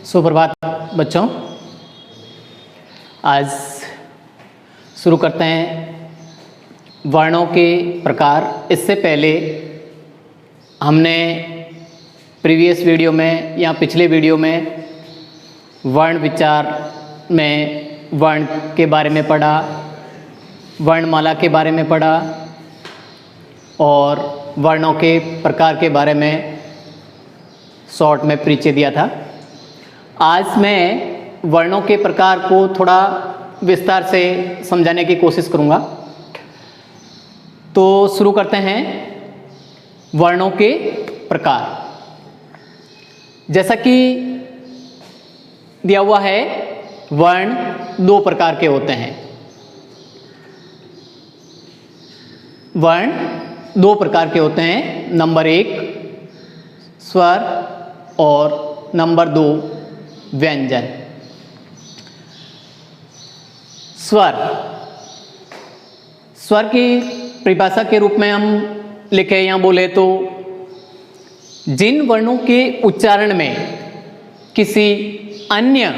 सुप्रभात बच्चों। आज शुरू करते हैं वर्णों के प्रकार। इससे पहले हमने प्रीवियस वीडियो में या पिछले वीडियो में वर्ण विचार में वर्ण के बारे में पढ़ा, वर्णमाला के बारे में पढ़ा और वर्णों के प्रकार के बारे में शॉर्ट में परिचय दिया था। आज मैं वर्णों के प्रकार को थोड़ा विस्तार से समझाने की कोशिश करूँगा। तो शुरू करते हैं वर्णों के प्रकार। जैसा कि दिया हुआ है, वर्ण दो प्रकार के होते हैं। वर्ण दो प्रकार के होते हैं। नंबर एक स्वर और नंबर दो व्यंजन। स्वर की परिभाषा के रूप में हम लिखे या बोले तो जिन वर्णों के उच्चारण में किसी अन्य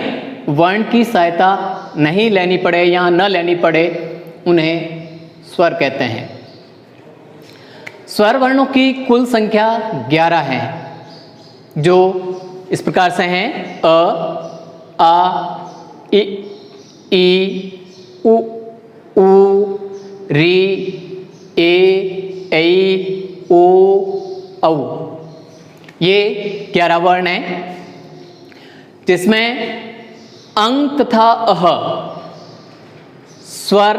वर्ण की सहायता नहीं लेनी पड़े या न लेनी पड़े, उन्हें स्वर कहते हैं। स्वर वर्णों की कुल संख्या 11 है, जो इस प्रकार से हैं: अ, आ, इ, ई, उ, री, ए, ऐ, ओ, औ। ये 11 वर्ण हैं, जिसमें अंग तथा अह स्वर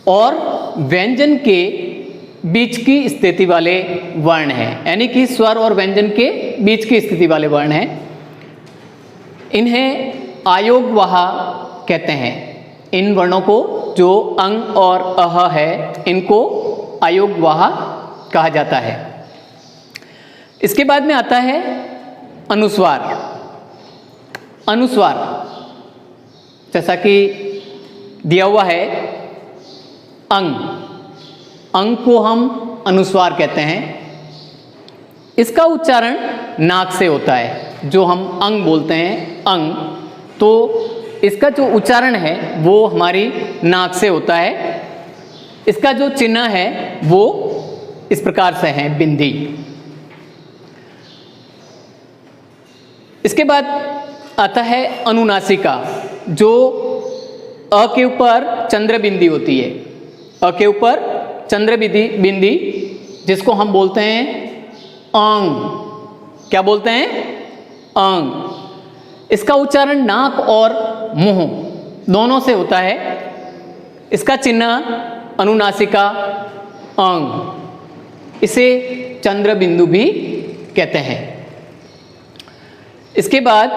और व्यंजन के बीच की स्थिति वाले वर्ण हैं। यानी कि स्वर और व्यंजन के बीच की स्थिति वाले वर्ण हैं। इन्हें आयोगवाह कहते हैं। इन वर्णों को, जो अंग और अह है, इनको आयोगवाह कहा जाता है। इसके बाद में आता है अनुस्वार। अनुस्वार जैसा कि दिया हुआ है, अंग को हम अनुस्वार कहते हैं। इसका उच्चारण नाक से होता है। जो हम अंग बोलते हैं, अंग, तो इसका जो उच्चारण है वो हमारी नाक से होता है। इसका जो चिन्ह है वो इस प्रकार से है, बिंदी। इसके बाद आता है अनुनासिका, जो अ के ऊपर चंद्र बिंदी होती है। अ के ऊपर चंद्र बिंदी, जिसको हम बोलते हैं अंग। क्या बोलते हैं? अंग। इसका उच्चारण नाक और मुंह दोनों से होता है। इसका चिन्ह अनुनासिका, अंग। इसे चंद्र बिंदु भी कहते हैं। इसके बाद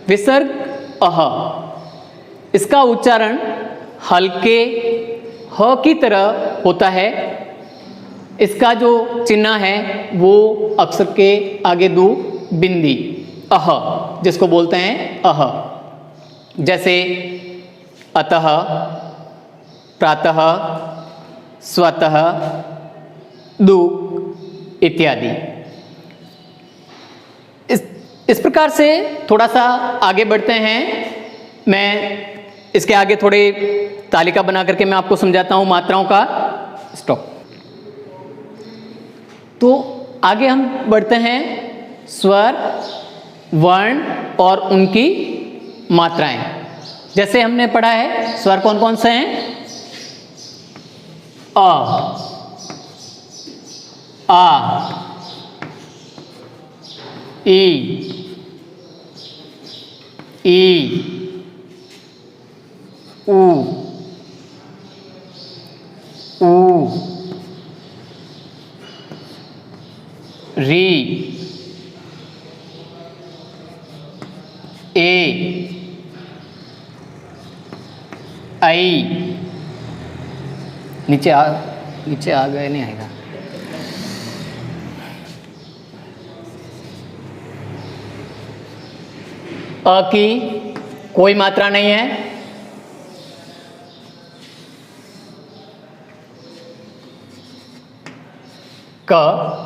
विसर्ग अह। इसका उच्चारण हल्के ह की तरह होता है। इसका जो चिन्ह है वो अक्षर के आगे दो बिंदी, अह, जिसको बोलते हैं अह। जैसे अतः, प्रातः, स्वतः, दुक् इत्यादि। इस प्रकार से थोड़ा सा आगे बढ़ते हैं। मैं इसके आगे थोड़े तालिका बना करके मैं आपको समझाता हूं मात्राओं का। स्टॉप। तो आगे हम बढ़ते हैं स्वर, वर्ण और उनकी मात्राएं। जैसे हमने पढ़ा है, स्वर कौन कौन से हैं? अ, आ, ई, ऊ, री, ए, आई। नीचे आ गए, नहीं आएगा। अ की कोई मात्रा नहीं है। क,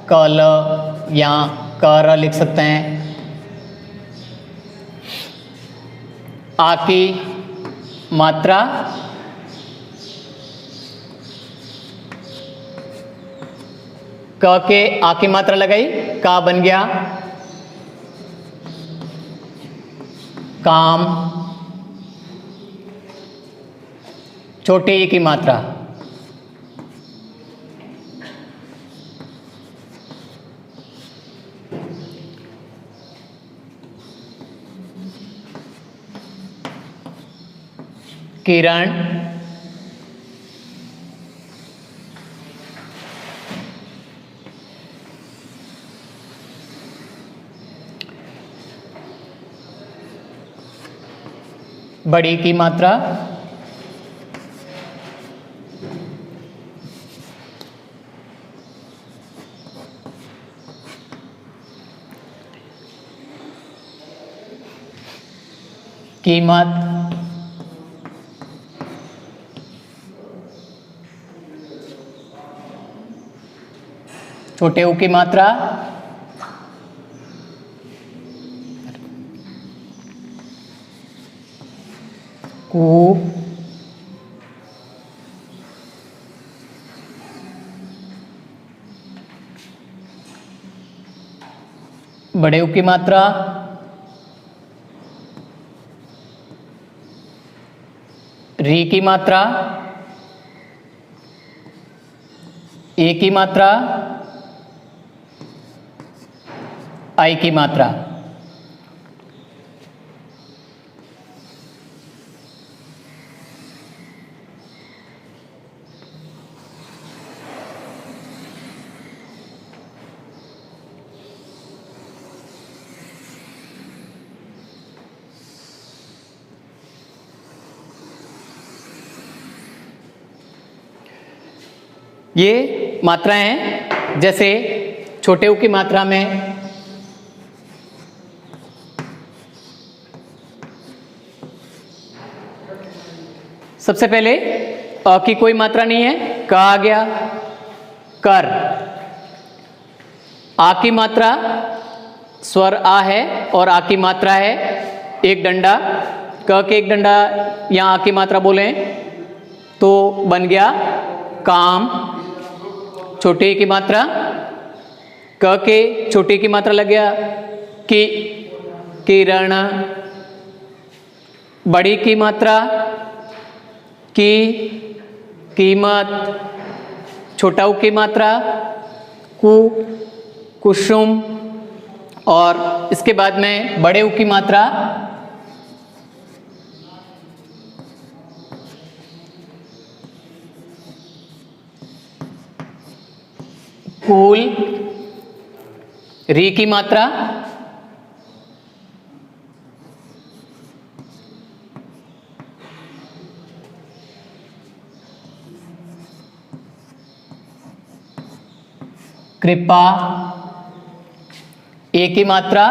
कल या कर लिख सकते हैं। आ की मात्रा क के आ की मात्रा लगाई, का बन गया काम। छोटे ई की मात्रा किरण। बड़ी की मात्रा कीमत। छोटे ऊ की मात्रा कु। बड़े ऊ की मात्रा री की मात्रा, ए की मात्रा, आई की मात्रा। ये मात्राएं हैं। जैसे छोटे ऊ की मात्रा में सबसे पहले अ की कोई मात्रा नहीं है, क आ गया, कर। आ की मात्रा स्वर आ है और आ की मात्रा है एक डंडा, क के एक डंडा या आ की मात्रा बोलें तो बन गया काम। छोटे की मात्रा क के छोटी की मात्रा लग गया कि किरण। बड़ी की मात्रा की कीमत। छोटा ऊ की मात्रा कु कुसुम। और इसके बाद में बड़े ऊ की मात्रा कुल। री की मात्रा कृपा। ए की मात्रा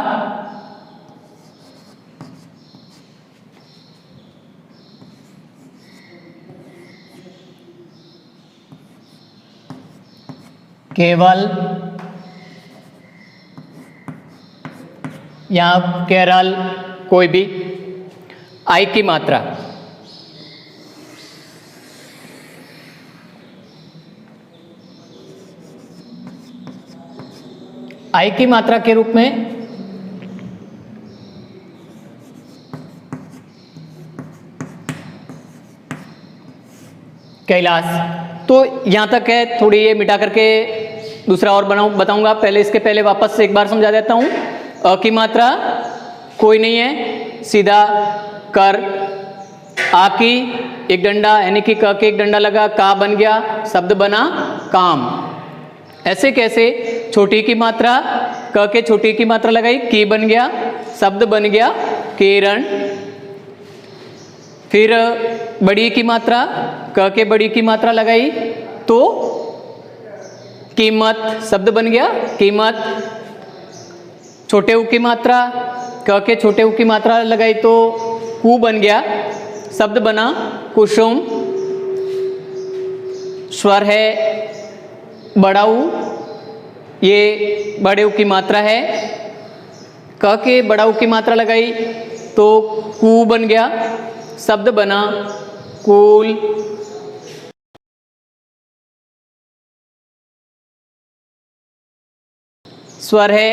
केवल या केरल, कोई भी। आई की मात्रा आई की मात्रा के रूप में कैलाश। तो यहां तक है, थोड़ी ये मिटा करके दूसरा और बताऊंगा। पहले इसके पहले वापस से एक बार समझा देता हूं। अ की मात्रा कोई नहीं है, सीधा कर। आ की एक डंडा यानी कि क के एक डंडा लगा, का बन गया, शब्द बना काम। ऐसे कैसे? छोटी की मात्रा क के छोटी की मात्रा लगाई, की बन गया, शब्द बन गया किरण। फिर बड़ी की मात्रा क के बड़ी की मात्रा लगाई तो कीमत, शब्द बन गया कीमत। छोटे ऊ की मात्रा क के छोटे ऊ की मात्रा लगाई तो कु बन गया, शब्द बना कुसुम। स्वर है बड़ा ऊ ये बड़े उ की मात्रा है, क के बड़ा उ की मात्रा लगाई तो कू बन गया, शब्द बना कूल। स्वर है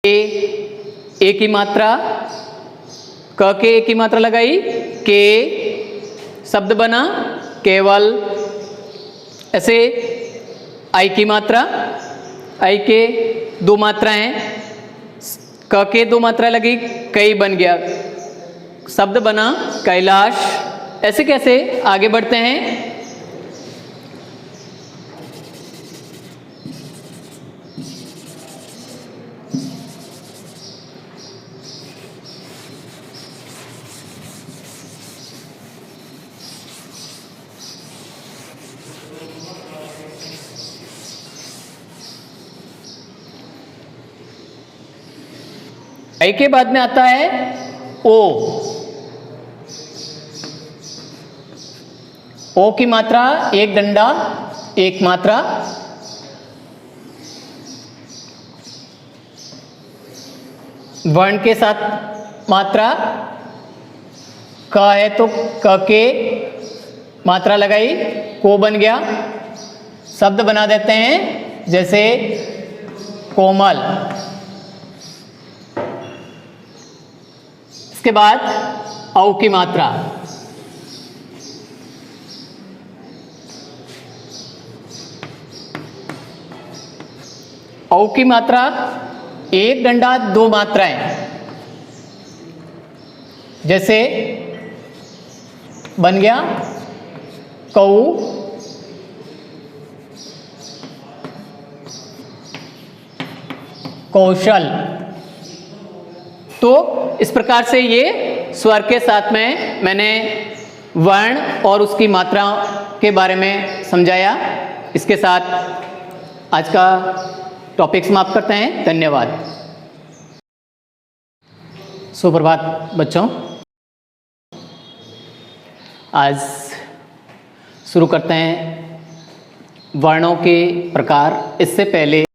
ए की मात्रा, क के ए की मात्रा लगाई के, शब्द बना केवल। ऐसे आई की मात्रा, आई के दो मात्राएं, क के दो मात्रा लगी कई बन गया, शब्द बना कैलाश। ऐसे कैसे आगे बढ़ते हैं। आई के बाद में आता है ओ की मात्रा एक डंडा एक मात्रा, वर्ण के साथ मात्रा, क है तो क के मात्रा लगाई को बन गया, शब्द बना देते हैं जैसे कोमल। इसके बाद औ की मात्रा, औ की मात्रा एक डंडा दो मात्राएं, जैसे बन गया कऊ, कौशल। तो इस प्रकार से ये स्वर के साथ में मैंने वर्ण और उसकी मात्रा के बारे में समझाया। इसके साथ आज का टॉपिक समाप्त करते हैं। धन्यवाद। सुप्रभात बच्चों, आज शुरू करते हैं वर्णों के प्रकार। इससे पहले